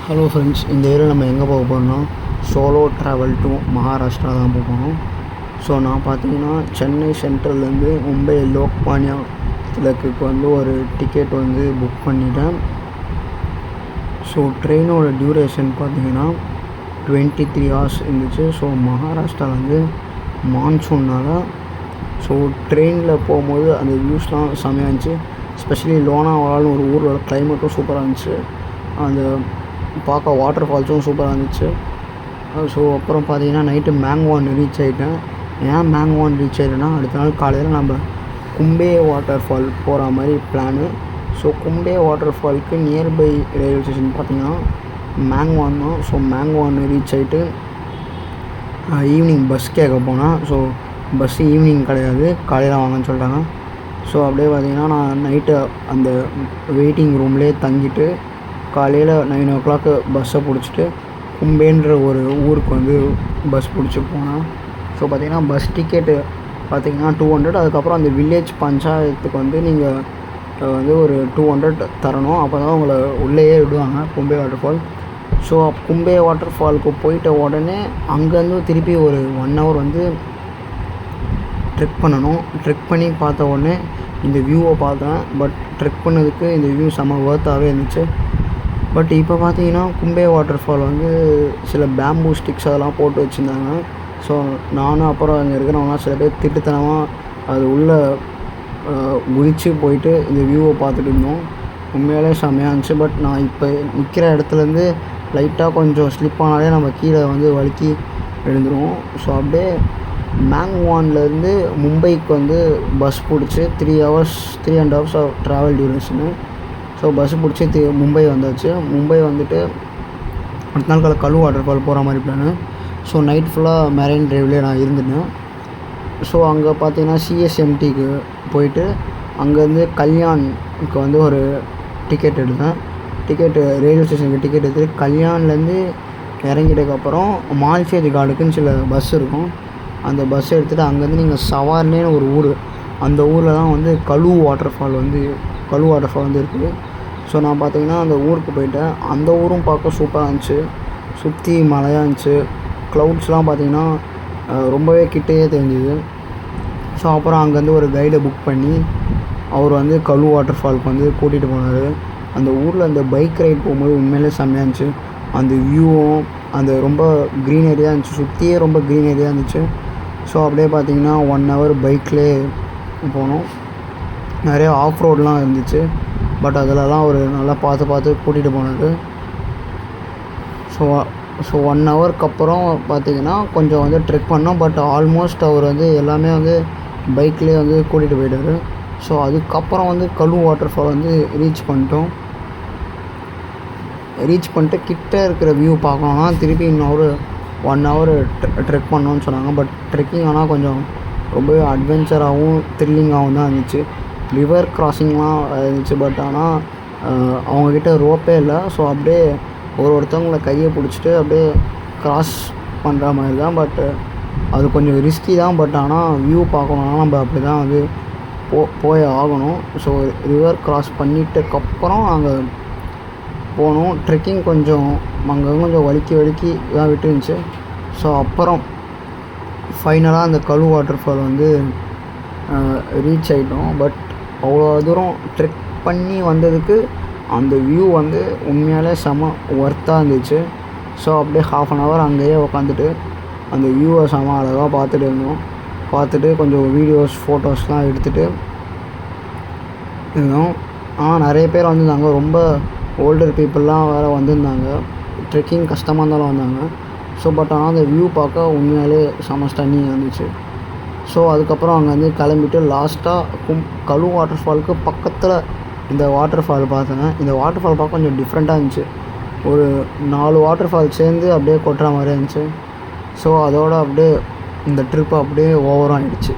Hello friends, இந்த ஏரியாவில் நம்ம எங்கே போக போகிறோம்னா சோலோ ட்ராவல் டு மகாராஷ்டிரா தான் போக போகிறோம். ஸோ நான் பார்த்தீங்கன்னா சென்னை சென்ட்ரல்லேருந்து மும்பை லோக்மான்யா திலக்குக்கு ஒரு டிக்கெட் புக் பண்ணிட்டேன். ஸோ ட்ரெயினோட டியூரேஷன் பார்த்தீங்கன்னா 23 hours இருந்துச்சு. ஸோ மகாராஷ்டிராவில் மான்சூன்னால் ஸோ ட்ரெயினில் போகும்போது அந்த வியூஸ்லாம் செம்மையாக இருந்துச்சு. ஸ்பெஷலி லோனாவாலான்னு ஒரு ஊரோட கிளைமேட்டும் சூப்பராக இருந்துச்சு. அந்த பார்க்க வாட்டர் ஃபால்ஸும் சூப்பராக இருந்துச்சு. ஸோ அப்புறம் பார்த்தீங்கன்னா நைட்டு மேங்வான் ரீச் ஆகிட்டேன். ஏன் மேங்வான் ரீச் ஆகிட்டேன்னா அடுத்த நாள் காலையில் நம்ம கும்பே வாட்டர் ஃபால் போகிற மாதிரி பிளானு. ஸோ கும்பே வாட்டர் ஃபால்க்கு நியர்பை ரயில்வே ஸ்டேஷன் பார்த்திங்கன்னா மேங்வான் தான். ஸோ மேங்வான் ரீச் ஆகிட்டு ஈவினிங் பஸ் கேட்க போனால் ஸோ பஸ்ஸு ஈவினிங் கிடையாது, காலையில் வாங்கன்னு சொல்லிட்டாங்க. ஸோ அப்படியே பார்த்திங்கன்னா நான் நைட்டு அந்த வெயிட்டிங் ரூம்லேயே தங்கிட்டு காலையில் 9 o'clock பஸ்ஸை பிடிச்சிட்டு கும்பேன்ற ஒரு ஊருக்கு பஸ் பிடிச்சி போனேன். ஸோ பார்த்திங்கன்னா பஸ் டிக்கெட்டு பார்த்திங்கன்னா 200. அதுக்கப்புறம் அந்த வில்லேஜ் பஞ்சாயத்துக்கு நீங்கள் ஒரு 200 தரணும். அப்போ தான் உங்களை உள்ளேயே விடுவாங்க கும்பே water fall. So Kumbhe water ஃபாலுக்கு போயிட்ட உடனே அங்கேருந்து திருப்பி ஒரு 1 hour ட்ரெக் பண்ணணும். ட்ரெக் பண்ணி பார்த்த உடனே இந்த வியூவை பார்த்தேன். பட் ட்ரெக் பண்ணதுக்கு இந்த வியூ செம்ம ஒர்த்தாகவே இருந்துச்சு. பட் இப்போ பார்த்தீங்கன்னா கும்பே வாட்டர் ஃபால் சில பேம்பூ ஸ்டிக்ஸ் அதெல்லாம் போட்டு வச்சுருந்தாங்க. ஸோ நானும் அப்புறம் அங்கே இருக்கிறவங்களாம் சில பேர் திட்டுத்தனமாக அது உள்ளே குதித்து போயிட்டு இந்த வியூவை பார்த்துட்டு இருந்தோம். உண்மையாலே செம்மையாக இருந்துச்சு. பட் நான் இப்போ நிற்கிற இடத்துலேருந்து லைட்டாக கொஞ்சம் ஸ்லிப் ஆனாலே நம்ம கீழே வழுக்கி எழுந்துருவோம். ஸோ அப்படியே மேங்வான்லேருந்து மும்பைக்கு பஸ் பிடிச்சி 3.5 hours travel duration. So bus பிடிச்சி மும்பை வந்தாச்சு. மும்பை வந்துட்டு அடுத்த நாள் கலு வாட்டர் ஃபால் போகிற மாதிரி பிளானு. ஸோ நைட் ஃபுல்லாக மெரைன் ட்ரைவ்லேயே நான் இருந்துட்டேன். ஸோ அங்கே பார்த்தீங்கன்னா சிஎஸ்எம்டிக்கு போயிட்டு அங்கேருந்து கல்யாணுக்கு ஒரு டிக்கெட் எடுத்தேன். ரயில்வே ஸ்டேஷனுக்கு டிக்கெட் எடுத்துகிட்டு கல்யாண்லேருந்து இறங்கிட்டதுக்கப்புறம் மால்சேஜ் கார்டுக்குன்னு சில பஸ் இருக்கும். அந்த பஸ் எடுத்துகிட்டு அங்கேருந்து நீங்கள் சவார்லேன்னு ஒரு ஊர், அந்த ஊரில் தான் கலு வாட்டர் ஃபால் இருக்குது. ஸோ நான் பார்த்தீங்கன்னா அந்த ஊருக்கு போயிட்டேன். அந்த ஊரும் பார்க்க சூப்பராக இருந்துச்சு. சுற்றி மழையாக இருந்துச்சு. க்ளவுட்ஸ்லாம் பார்த்திங்கன்னா ரொம்பவே கிட்டேயே தெரிஞ்சுது. ஸோ அப்புறம் அங்கேருந்து ஒரு கைடை புக் பண்ணி அவர் கலு வாட்டர் ஃபால்க்கு கூட்டிகிட்டு போனார். அந்த ஊரில் அந்த பைக் ரைட் போகும்போது உண்மையிலே செம்மையாக இருந்துச்சு. அந்த வியூவும் அந்த ரொம்ப க்ரீனரியாக இருந்துச்சு. சுற்றியே ரொம்ப க்ரீனரியாக இருந்துச்சு. ஸோ அப்படியே பார்த்திங்கன்னா 1 hour பைக்லேயே போனோம். நிறைய ஆஃப் ரோடெலாம் இருந்துச்சு. பட் அதிலலாம் அவர் நல்லா பார்த்து கூட்டிகிட்டு போனார். ஸோ 1 hourக்கு அப்புறம் பார்த்திங்கன்னா கொஞ்சம் ட்ரெக் பண்ணோம். பட் ஆல்மோஸ்ட் அவர் எல்லாமே பைக்லேயே கூட்டிகிட்டு போயிட்டார். ஸோ அதுக்கப்புறம் கலு வாட்டர் ஃபால் ரீச் பண்ணிட்டு கிட்டே இருக்கிற வியூ பார்க்கணுன்னா திருப்பி இன்னொரு 1 hour ட்ரெக் பண்ணோன்னு சொன்னாங்க. பட் ட்ரெக்கிங் ஆனால் கொஞ்சம் ரொம்பவே அட்வென்ச்சராகவும் த்ரில்லிங்காகவும் தான் இருந்துச்சு. ரிவர் கிராசிங்லாம் இருந்துச்சு. பட் ஆனால் அவங்கக்கிட்ட ரோப்பே இல்லை. ஸோ அப்படியே ஒருத்தவங்களை கையை பிடிச்சிட்டு அப்படியே கிராஸ் பண்ணுற மாதிரி தான். பட் அது கொஞ்சம் ரிஸ்கி தான். பட் ஆனால் வியூ பார்க்கணுன்னா நம்ம அப்படி தான் போய் ஆகணும். ஸோ ரிவர் கிராஸ் பண்ணிட்டதுக்கப்புறம் நாங்கள் போனோம். ட்ரெக்கிங் கொஞ்சம் அங்கே கொஞ்சம் வலிக்கி தான் விட்டுருந்துச்சு. ஸோ அப்புறம் ஃபைனலாக அந்த கலு வாட்டர் ஃபால் ரீச் ஆகிட்டோம். பட் அவ்வளோ தூரம் ட்ரெக் பண்ணி வந்ததுக்கு அந்த வியூ உண்மையாலே செம ஒர்த்தாக இருந்துச்சு. ஸோ அப்படியே 1/2 hour அங்கேயே உக்காந்துட்டு அந்த வியூவை செம அழகாக பார்த்துட்டு கொஞ்சம் வீடியோஸ் ஃபோட்டோஸ்லாம் எடுத்துகிட்டு இருந்தோம். ஆனால் நிறைய பேர் வந்திருந்தாங்க. ரொம்ப ஓல்டர் பீப்புளெலாம் வேறு வந்திருந்தாங்க. ட்ரெக்கிங் கஷ்டமாக இருந்தாலும் வந்தாங்க. ஸோ பட் ஆனால் அந்த வியூ பார்க்க உண்மையாலே செம ஸ்டன்னிங்காக இருந்துச்சு. ஸோ அதுக்கப்புறம் அங்கே கிளம்பிட்டு லாஸ்ட்டாக கலு வாட்டர் ஃபாலுக்கு பக்கத்தில் இந்த வாட்டர் ஃபால் பார்த்தேன். இந்த வாட்டர் ஃபால் பார்க்க கொஞ்சம் டிஃப்ரெண்ட்டாக இருந்துச்சு. ஒரு 4 வாட்டர் ஃபால் சேர்ந்து அப்படியே கொட்டுற மாதிரி இருந்துச்சு. ஸோ அதோடு அப்படியே இந்த ட்ரிப் அப்படியே ஓவரும் ஆகிடுச்சு.